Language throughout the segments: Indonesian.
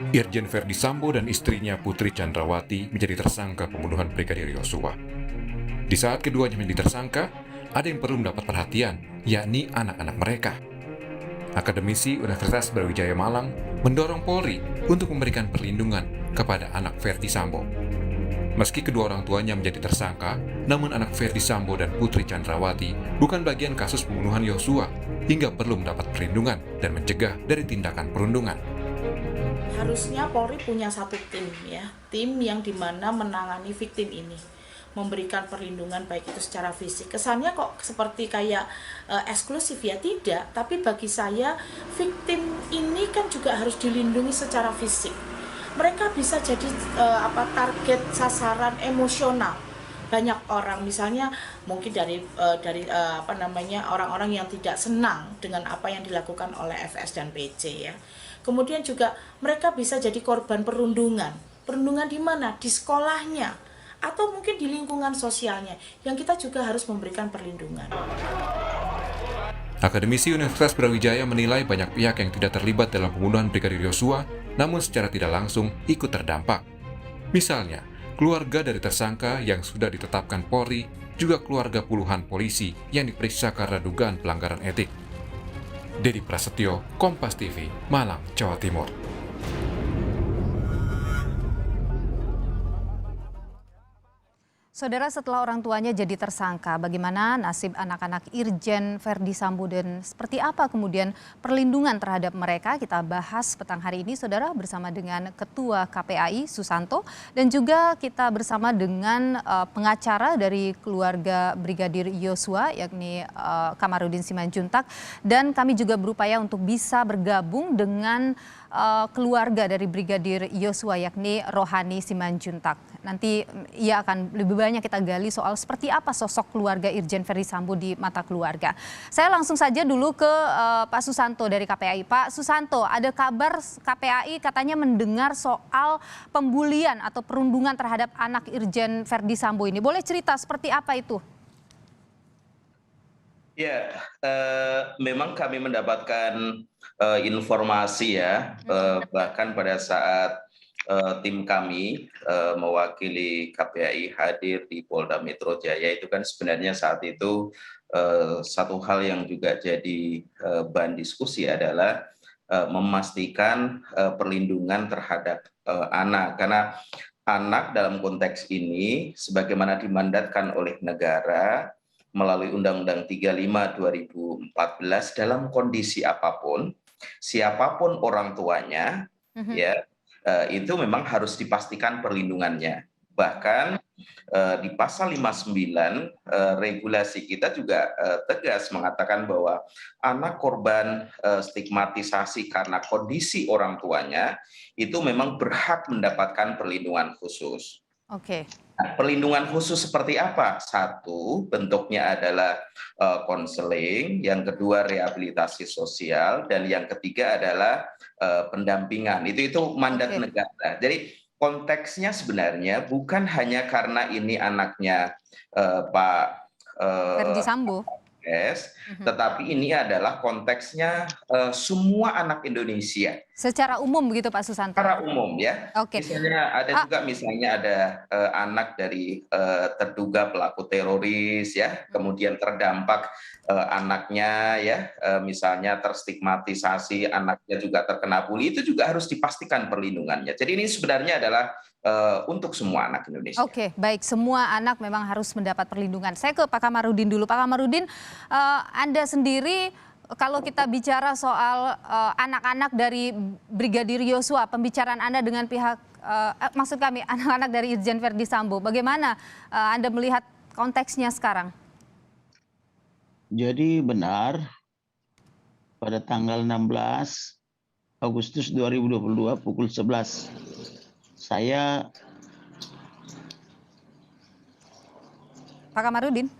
Irjen Verdi Sambo dan istrinya Putri Chandrawati menjadi tersangka pembunuhan Brigadir Yosua. Di saat keduanya menjadi tersangka, ada yang perlu mendapat perhatian, yakni anak-anak mereka. Akademisi Universitas Brawijaya Malang mendorong Polri untuk memberikan perlindungan kepada anak Verdi Sambo. Meski kedua orang tuanya menjadi tersangka, namun anak Verdi Sambo dan Putri Chandrawati bukan bagian kasus pembunuhan Yosua hingga perlu mendapat perlindungan dan mencegah dari tindakan perundungan. Harusnya Polri punya satu tim ya, tim yang dimana menangani victim ini, memberikan perlindungan baik itu secara fisik. Kesannya kok seperti kayak eksklusif ya, tidak. Tapi bagi saya victim ini kan juga harus dilindungi secara fisik. Mereka bisa jadi target sasaran emosional. Banyak orang misalnya mungkin dari orang-orang yang tidak senang dengan apa yang dilakukan oleh FS dan PC ya. Kemudian juga mereka bisa jadi korban perundungan. Perundungan di mana? Di sekolahnya atau mungkin di lingkungan sosialnya yang kita juga harus memberikan perlindungan. Akademisi Universitas Brawijaya menilai banyak pihak yang tidak terlibat dalam pembunuhan Brigadir Yosua, namun secara tidak langsung ikut terdampak. Misalnya, keluarga dari tersangka yang sudah ditetapkan Polri, juga keluarga puluhan polisi yang diperiksa karena dugaan pelanggaran etik. Dedi Prasetyo, Kompas TV, Malang, Jawa Timur. Saudara, setelah orang tuanya jadi tersangka, bagaimana nasib anak-anak Irjen Verdi Sambo dan seperti apa kemudian perlindungan terhadap mereka? Kita bahas petang hari ini, saudara, bersama dengan Ketua KPAI Susanto dan juga kita bersama dengan pengacara dari keluarga Brigadir Yosua, yakni Kamarudin Simanjuntak, dan kami juga berupaya untuk bisa bergabung dengan keluarga dari Brigadir Yosua, yakni Rohani Simanjuntak. Nanti ia akan lebih banyak kita gali soal seperti apa sosok keluarga Irjen Verdi Sambo di mata keluarga. Saya langsung saja dulu ke Pak Susanto dari KPAI. Pak Susanto, ada kabar KPAI katanya mendengar soal pembulian atau perundungan terhadap anak Irjen Verdi Sambo ini. Boleh cerita seperti apa itu? Ya, memang kami mendapatkan informasi ya, bahkan pada saat tim kami mewakili KPAI hadir di Polda Metro Jaya, itu kan sebenarnya saat itu satu hal yang juga jadi bahan diskusi adalah memastikan perlindungan terhadap anak, karena anak dalam konteks ini sebagaimana dimandatkan oleh negara melalui Undang-Undang 35 2014 dalam kondisi apapun, siapapun orang tuanya, ya itu memang harus dipastikan perlindungannya. Bahkan di pasal 59 regulasi kita juga tegas mengatakan bahwa anak korban stigmatisasi karena kondisi orang tuanya itu memang berhak mendapatkan perlindungan khusus. Oke. Nah, perlindungan khusus seperti apa? Satu, bentuknya adalah konseling, yang kedua rehabilitasi sosial, dan yang ketiga adalah pendampingan. Itu mandat negara. Jadi konteksnya sebenarnya bukan hanya karena ini anaknya Pak Verdi Sambo. Tetapi ini adalah konteksnya semua anak Indonesia. Secara umum begitu Pak Susanto? Secara umum ya. Oke. Misalnya ada anak dari terduga pelaku teroris ya, kemudian terdampak anaknya ya, misalnya terstigmatisasi, anaknya juga terkena bully, itu juga harus dipastikan perlindungannya. Jadi ini sebenarnya adalah untuk semua anak Indonesia. Oke, baik, semua anak memang harus mendapat perlindungan. Saya ke Pak Kamarudin dulu. Pak Kamarudin, Anda sendiri kalau kita bicara soal anak-anak dari Brigadir Yosua, pembicaraan Anda dengan pihak, maksud kami anak-anak dari Irjen Verdi Sambo, bagaimana Anda melihat konteksnya sekarang? Jadi benar, pada tanggal 16 Agustus 2022 pukul 11, saya Pak Kamarudin.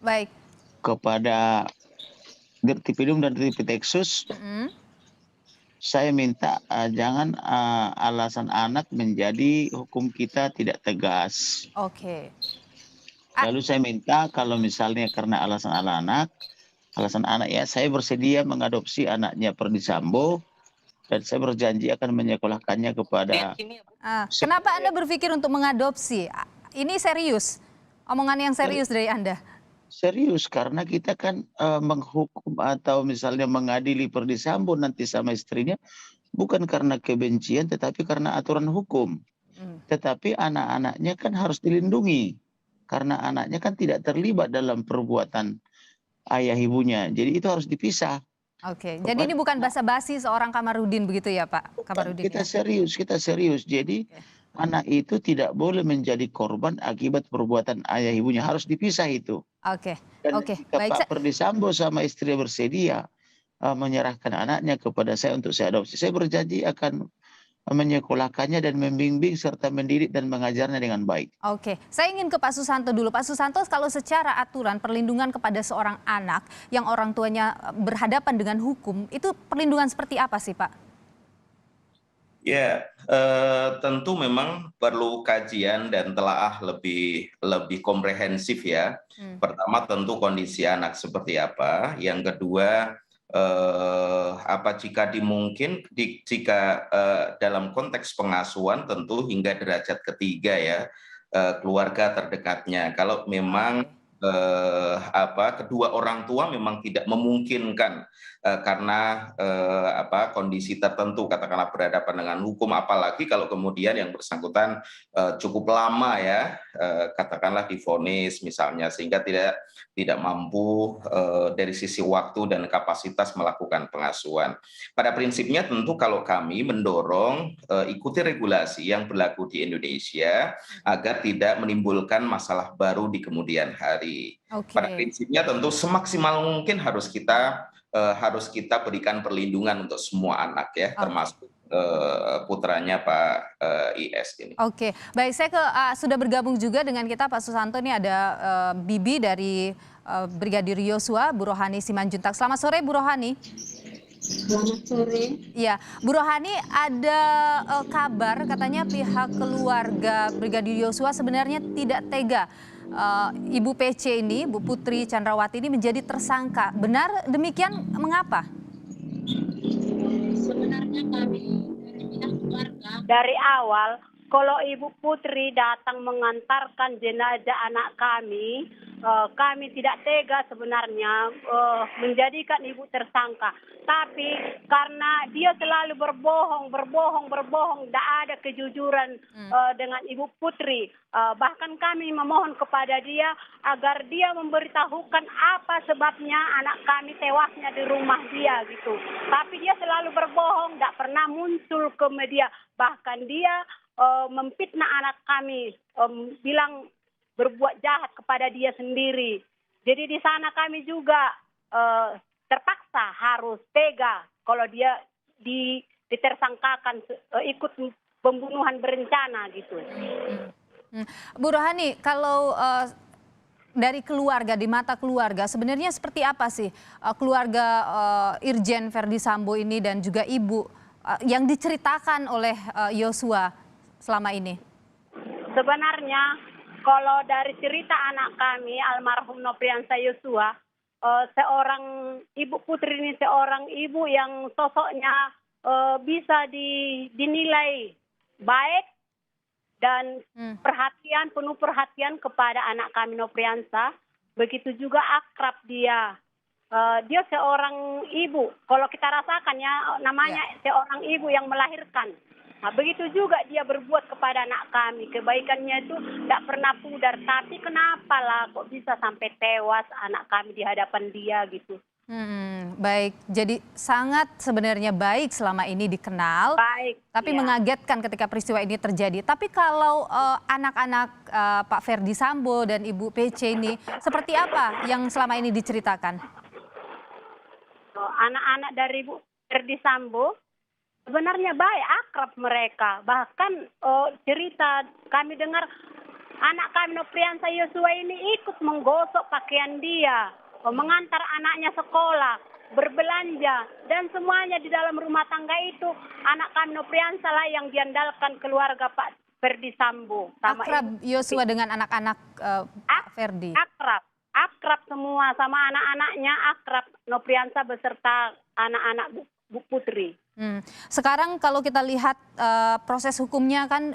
Baik. Kepada Dirtipidum dan Dirtipideksus, saya minta jangan alasan anak menjadi hukum kita tidak tegas. Oke. Lalu saya minta kalau misalnya karena alasan anak alasan anak ya, saya bersedia mengadopsi anaknya Ferdi Sambo dan saya berjanji akan menyekolahkannya kepada Kenapa Anda berpikir untuk mengadopsi? Ini serius, omongan yang serius dari Anda. serius karena kita kan menghukum atau misalnya mengadili Ferdi Sambo nanti sama istrinya bukan karena kebencian tetapi karena aturan hukum. Tetapi anak-anaknya kan harus dilindungi karena anaknya kan tidak terlibat dalam perbuatan ayah ibunya. Jadi itu harus dipisah. Oke, jadi ini bukan basa-basi seorang Kamarudin begitu ya Pak Kamarudin? Kita Ya? serius. Jadi anak itu tidak boleh menjadi korban akibat perbuatan ayah ibunya. Harus dipisah itu. Oke, Dan oke, jika baik. Pak Ferdi Sambo sama istri bersedia menyerahkan anaknya kepada saya untuk saya adopsi, saya berjanji akan menyekolahkannya dan membimbing serta mendidik dan mengajarnya dengan baik. Oke, saya ingin ke Pak Susanto dulu. Pak Susanto, kalau secara aturan perlindungan kepada seorang anak yang orang tuanya berhadapan dengan hukum, itu perlindungan seperti apa sih Pak? Ya, tentu memang perlu kajian dan telaah lebih komprehensif ya. Pertama tentu kondisi anak seperti apa. Yang kedua apa jika dalam konteks pengasuhan tentu hingga derajat ketiga ya, keluarga terdekatnya. Kalau memang kedua orang tua memang tidak memungkinkan karena kondisi tertentu, katakanlah berhadapan dengan hukum, apalagi kalau kemudian yang bersangkutan cukup lama ya, katakanlah divonis misalnya, sehingga tidak mampu dari sisi waktu dan kapasitas melakukan pengasuhan. Pada prinsipnya tentu kalau kami mendorong ikuti regulasi yang berlaku di Indonesia agar tidak menimbulkan masalah baru di kemudian hari. Oke. Pada prinsipnya tentu semaksimal mungkin harus kita berikan perlindungan untuk semua anak ya, termasuk putranya Pak IS ini. Oke, baik, saya sudah bergabung juga dengan kita Pak Susanto, ini ada Bibi dari Brigadir Yosua, Bu Rohani Simanjuntak. Selamat sore Bu Rohani. Selamat sore. Ya, Bu Rohani, ada kabar katanya pihak keluarga Brigadir Yosua sebenarnya tidak tega Ibu PC ini, Bu Putri Chandrawati ini menjadi tersangka. Benar demikian, mengapa? Sebenarnya kami dari pihak keluarga Dari awal, kalau Ibu Putri datang mengantarkan jenazah anak kami tidak tega sebenarnya menjadikan Ibu tersangka. Tapi karena dia selalu berbohong, tidak ada kejujuran dengan Ibu Putri. Bahkan kami memohon kepada dia agar dia memberitahukan apa sebabnya anak kami tewasnya di rumah dia gitu. Tapi dia selalu berbohong, tidak pernah muncul ke media. Bahkan dia memfitnah anak kami, bilang berbuat jahat kepada dia sendiri. Jadi di sana kami juga terpaksa harus tega kalau dia ditersangkakan ikut pembunuhan berencana gitu. Bu Rohani, kalau dari keluarga, di mata keluarga, sebenarnya seperti apa sih keluarga Irjen Ferdi Sambo ini dan juga ibu yang diceritakan oleh Yosua selama ini? Sebenarnya kalau dari cerita anak kami almarhum Nopriansa Yosua, seorang Ibu Putri ini seorang ibu yang sosoknya bisa dinilai baik dan penuh perhatian kepada anak kami Nopriansa. Begitu juga akrab dia. Dia seorang ibu, kalau kita rasakan ya namanya seorang ibu yang melahirkan. Nah, begitu juga dia berbuat kepada anak kami. Kebaikannya itu tidak pernah pudar. Tapi kenapa lah kok bisa sampai tewas anak kami di hadapan dia gitu. Baik, jadi sangat sebenarnya baik selama ini dikenal. Baik. Tapi ya. mengagetkan ketika peristiwa ini terjadi. Tapi kalau anak-anak Pak Ferdi Sambo dan Ibu PC ini seperti apa yang selama ini diceritakan? Anak-anak dari Ibu Ferdi Sambo sebenarnya baik, akrab mereka. Bahkan cerita kami dengar anak kami Nopriansa Yosua ini ikut menggosok pakaian dia, mengantar anaknya sekolah, berbelanja, dan semuanya di dalam rumah tangga itu anak kami Nopriansa lah yang diandalkan keluarga Pak Ferdi Sambo. Sama Akrab Yosua dengan anak-anak Pak Ferdi? Akrab. akrab semua sama anak-anaknya, akrab Nopriansa beserta anak-anak Bu Putri. Sekarang kalau kita lihat proses hukumnya kan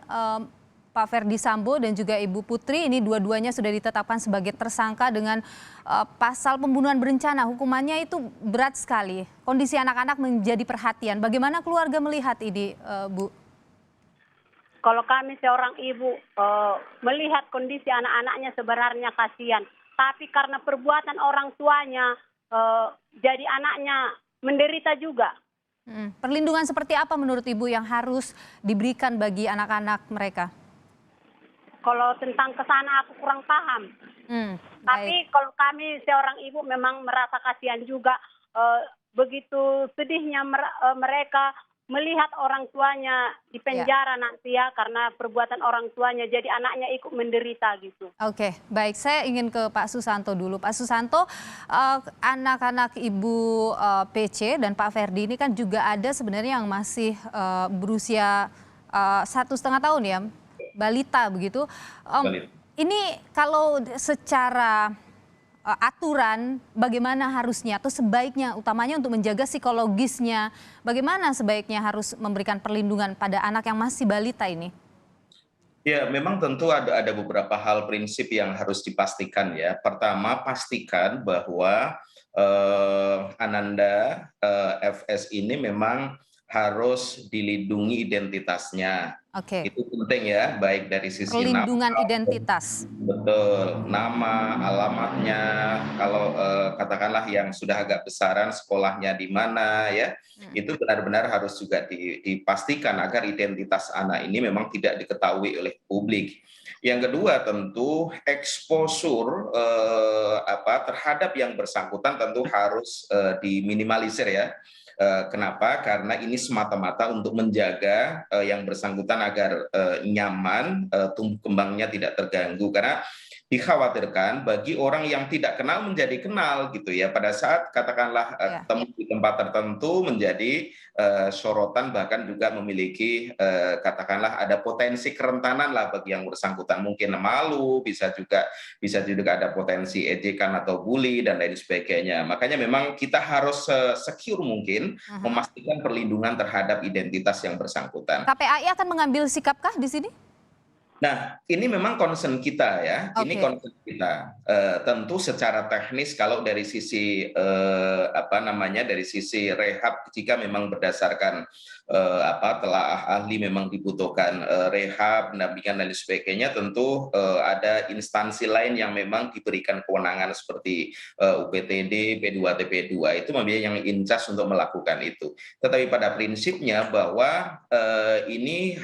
Pak Ferdi Sambo dan juga Ibu Putri ini dua-duanya sudah ditetapkan sebagai tersangka dengan pasal pembunuhan berencana. Hukumannya itu berat sekali. Kondisi anak-anak menjadi perhatian. Bagaimana keluarga melihat ini, Bu? Kalau kami seorang ibu melihat kondisi anak-anaknya sebenarnya kasihan. Tapi karena perbuatan orang tuanya jadi anaknya menderita juga. Perlindungan seperti apa menurut Ibu yang harus diberikan bagi anak-anak mereka? Kalau tentang kesana aku kurang paham. Tapi kalau kami seorang ibu memang merasa kasihan juga. Begitu sedihnya mereka melihat orang tuanya di penjara nanti ya karena perbuatan orang tuanya, jadi anaknya ikut menderita gitu. Oke, baik. Saya ingin ke Pak Susanto dulu. Pak Susanto, anak-anak Ibu PC dan Pak Ferdi ini kan juga ada sebenarnya yang masih berusia 1,5 tahun ya, balita begitu. Ini kalau secara aturan bagaimana harusnya atau sebaiknya, utamanya untuk menjaga psikologisnya, bagaimana sebaiknya harus memberikan perlindungan pada anak yang masih balita ini? Ya, memang tentu ada beberapa hal prinsip yang harus dipastikan ya. Pertama, pastikan bahwa Ananda FS ini memang harus dilindungi identitasnya. Oke. Itu penting ya, baik dari sisi perlindungan nama, identitas. betul, nama, alamatnya, kalau katakanlah yang sudah agak besaran sekolahnya di mana ya, itu benar-benar harus juga dipastikan agar identitas anak ini memang tidak diketahui oleh publik. Yang kedua tentu exposure terhadap yang bersangkutan tentu harus diminimalisir ya. Kenapa? Karena ini semata-mata untuk menjaga yang bersangkutan agar nyaman, tumbuh kembangnya tidak terganggu. Karena dikhawatirkan bagi orang yang tidak kenal menjadi kenal gitu ya, pada saat katakanlah ketemu di tempat tertentu menjadi sorotan, bahkan juga memiliki katakanlah ada potensi kerentanan lah bagi yang bersangkutan, mungkin malu, bisa juga ada potensi ejekan atau bully dan lain sebagainya. Makanya memang kita harus secure mungkin memastikan perlindungan terhadap identitas yang bersangkutan. KPAI akan mengambil sikapkah di sini? Nah, ini memang concern kita ya. Ini concern kita. Tentu secara teknis kalau dari sisi dari sisi rehab, jika memang berdasarkan telah ahli memang dibutuhkan rehab, pendampingan dan sebagainya, tentu ada instansi lain yang memang diberikan kewenangan seperti UPTD, P2TP2 itu memang yang in charge untuk melakukan itu. Tetapi pada prinsipnya bahwa ini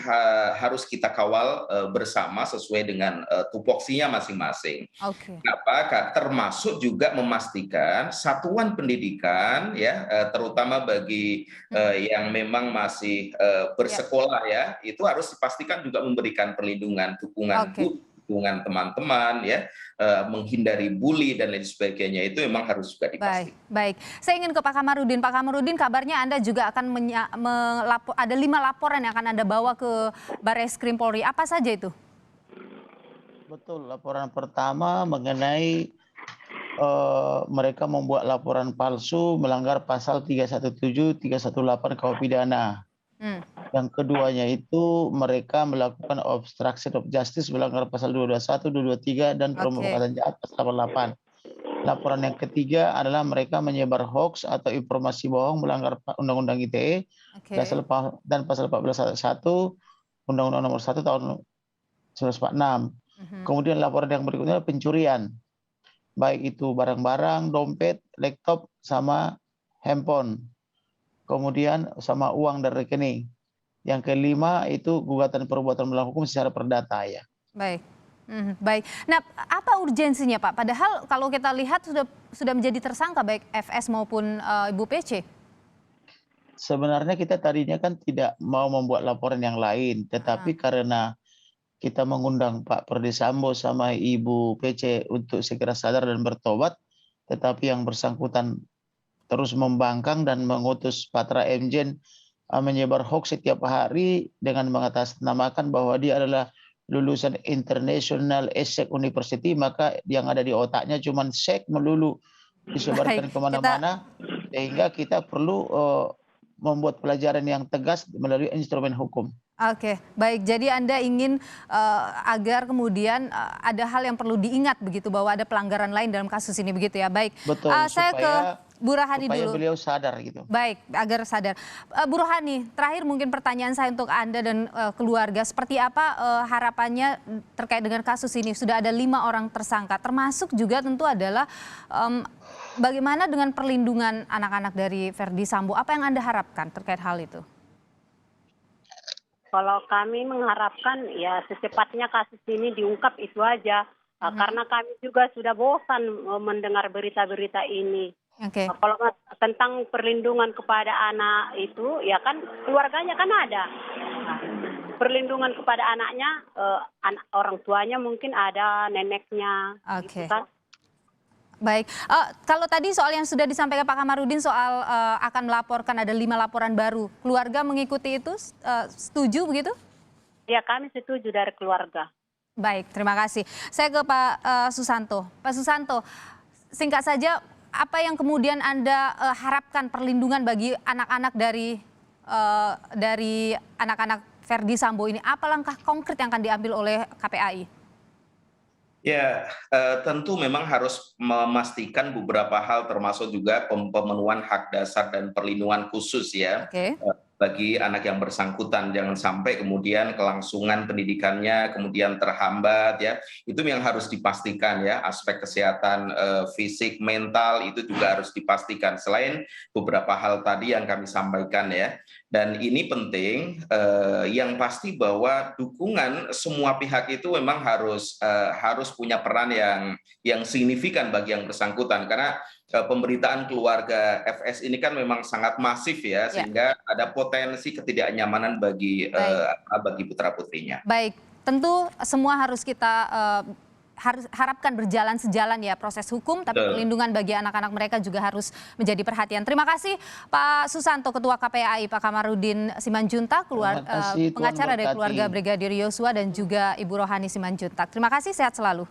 harus kita kawal bersama sesuai dengan tupoksinya masing-masing. Kenapa? Termasuk juga memastikan satuan pendidikan ya, terutama bagi yang memang masih bersekolah ya, itu harus dipastikan juga memberikan perlindungan, dukungan dukungan teman-teman ya, menghindari bully dan lain sebagainya, itu memang harus juga dipastikan. Baik. Saya ingin ke Pak Kamarudin. Pak Kamarudin, kabarnya Anda juga akan ada 5 laporan yang akan Anda bawa ke Barreskrim Polri. Apa saja itu? Betul, laporan pertama mengenai mereka membuat laporan palsu melanggar pasal 317, 318 KUH pidana. Yang keduanya itu mereka melakukan obstruction of justice melanggar pasal 221, 223 dan provokasi jahat pasal 88. Laporan yang ketiga adalah mereka menyebar hoax atau informasi bohong melanggar Undang-Undang ITE dan pasal 14 ayat 1 Undang-Undang Nomor 1 tahun 1946. Kemudian laporan yang berikutnya adalah pencurian, baik itu barang-barang, dompet, laptop, sama handphone. Kemudian sama uang dan rekening. Yang kelima itu gugatan perbuatan melawan hukum secara perdata ya. Baik. Baik. Nah, apa urgensinya Pak? Padahal kalau kita lihat sudah menjadi tersangka baik FS maupun Ibu PC. Sebenarnya kita tadinya kan tidak mau membuat laporan yang lain, tetapi karena kita mengundang Pak Ferdi Sambo sama Ibu PC untuk segera sadar dan bertobat, tetapi yang bersangkutan terus membangkang dan mengutus Patra Mjen menyebar hoax setiap hari dengan mengatasnamakan bahwa dia adalah lulusan International Essex University, maka yang ada di otaknya cuma seks melulu disebarkan Baik, kemana-mana, sehingga kita perlu membuat pelajaran yang tegas melalui instrumen hukum. Oke, baik. Jadi Anda ingin agar kemudian ada hal yang perlu diingat begitu, bahwa ada pelanggaran lain dalam kasus ini begitu ya. Baik. Betul, Saya ke Bu Rohani supaya dulu. beliau sadar gitu. Baik, agar sadar. Bu Rohani, terakhir mungkin pertanyaan saya untuk Anda dan keluarga. Seperti apa harapannya terkait dengan kasus ini? Sudah ada 5 orang tersangka, termasuk juga tentu adalah bagaimana dengan perlindungan anak-anak dari Verdi Sambo? Apa yang Anda harapkan terkait hal itu? Kalau kami mengharapkan ya secepatnya kasus ini diungkap itu aja. Karena kami juga sudah bosan mendengar berita-berita ini. Oke. Kalau tentang perlindungan kepada anak itu, ya kan keluarganya kan ada. Perlindungan kepada anaknya, anak orang tuanya mungkin ada, neneknya. Oke. Gitu kan. Baik, kalau tadi soal yang sudah disampaikan Pak Kamarudin soal akan melaporkan ada 5 laporan baru, keluarga mengikuti itu, setuju begitu? Ya kami setuju dari keluarga. Baik, terima kasih. Saya ke Pak Susanto. Pak Susanto, singkat saja, apa yang kemudian Anda harapkan perlindungan bagi anak-anak dari anak-anak Verdi Sambo ini? Apa langkah konkret yang akan diambil oleh KPAI? Ya, tentu memang harus memastikan beberapa hal termasuk juga pemenuhan hak dasar dan perlindungan khusus ya. Oke. Bagi anak yang bersangkutan, jangan sampai kemudian kelangsungan pendidikannya kemudian terhambat ya. Itu yang harus dipastikan ya, aspek kesehatan fisik, mental itu juga harus dipastikan. Selain beberapa hal tadi yang kami sampaikan ya. Dan ini penting, yang pasti bahwa dukungan semua pihak itu memang harus punya peran yang signifikan bagi yang bersangkutan, karena pemberitaan keluarga FS ini kan memang sangat masif ya, sehingga ada potensi ketidaknyamanan bagi putra putrinya. Baik, tentu semua harus kita harapkan berjalan sejalan ya proses hukum, tapi perlindungan bagi anak-anak mereka juga harus menjadi perhatian. Terima kasih Pak Susanto, Ketua KPAI, Pak Kamarudin Simanjuntak, pengacara dari keluarga Brigadir Yosua, dan juga Ibu Rohani Simanjuntak. Terima kasih, sehat selalu.